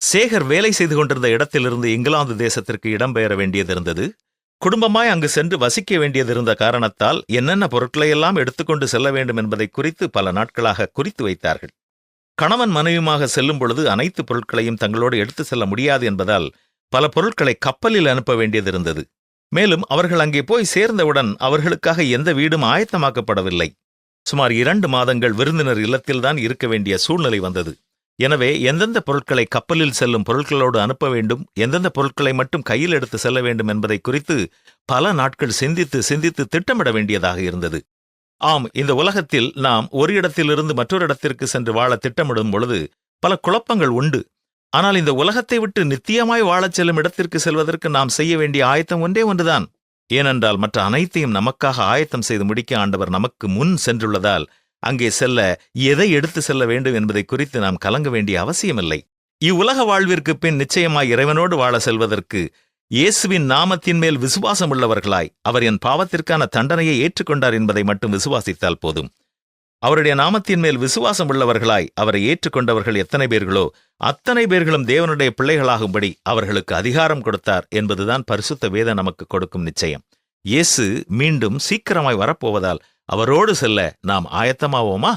சேகர் வேலை செய்து கொண்டிருந்த இடத்திலிருந்து இங்கிலாந்து தேசத்திற்கு இடம்பெயர வேண்டியதிருந்தது. குடும்பமாய் அங்கு சென்று வசிக்க வேண்டியதிருந்த காரணத்தால் என்னென்ன பொருட்களையெல்லாம் எடுத்துக்கொண்டு செல்ல வேண்டும் என்பதை குறித்து பல நாட்களாக குறித்து வைத்தார்கள். கணவன் மனைவியுமாக செல்லும் பொழுது அனைத்து பொருட்களையும் தங்களோடு எடுத்து செல்ல முடியாது என்பதால் பல பொருட்களை கப்பலில் அனுப்ப வேண்டியதிருந்தது. மேலும் அவர்கள் அங்கே போய் சேர்ந்தவுடன் அவர்களுக்காக எந்த வீடும் ஆயத்தமாக்கப்படவில்லை. சுமார் 2 மாதங்கள் விருந்தினர் இல்லத்தில்தான் இருக்க வேண்டிய சூழ்நிலை வந்தது. எனவே எந்தெந்த பொருட்களை கப்பலில் செல்லும் பொருட்களோடு அனுப்ப வேண்டும், எந்தெந்த பொருட்களை மட்டும் கையில் எடுத்து செல்ல வேண்டும் என்பதை குறித்து பல நாட்கள் சிந்தித்து திட்டமிட வேண்டியதாக இருந்தது. ஆம், இந்த உலகத்தில் நாம் ஒரு இடத்திலிருந்து மற்றொரு இடத்திற்கு சென்று வாழ திட்டமிடும் பொழுது பல குழப்பங்கள் உண்டு. ஆனால் இந்த உலகத்தை விட்டு நித்தியமாய் வாழச் செல்லும் இடத்திற்கு செல்வதற்கு நாம் செய்ய வேண்டிய ஆயத்தம் ஒன்றே ஒன்றுதான். ஏனென்றால் மற்ற அனைத்தையும் நமக்காக ஆயத்தம் செய்து முடிக்க ஆண்டவர் நமக்கு முன் சென்றுள்ளதால் அங்கே செல்ல எதை எடுத்து செல்ல வேண்டும் என்பதை குறித்து நாம் கலங்க வேண்டிய அவசியமில்லை. இவ்வுலக வாழ்விற்கு பின் நிச்சயமாய் இறைவனோடு வாழ செல்வதற்கு இயேசுவின் நாமத்தின் மேல் விசுவாசம் உள்ளவர்களாய் அவர் என் பாவத்திற்கான தண்டனையை ஏற்றுக்கொண்டார் என்பதை மட்டும் விசுவாசித்தால் போதும். அவருடைய நாமத்தின் மேல் விசுவாசம் உள்ளவர்களாய் அவரை ஏற்றுக்கொண்டவர்கள் எத்தனை பேர்களோ அத்தனை பேர்களும் தேவனுடைய பிள்ளைகளாகும்படி அவர்களுக்கு அதிகாரம் கொடுத்தார் என்பதுதான் பரிசுத்த வேதம் நமக்கு கொடுக்கும் நிச்சயம். இயேசு மீண்டும் சீக்கிரமாய் வரப்போவதால் அவரோடு செல்ல நாம் ஆயத்தமாவோமா?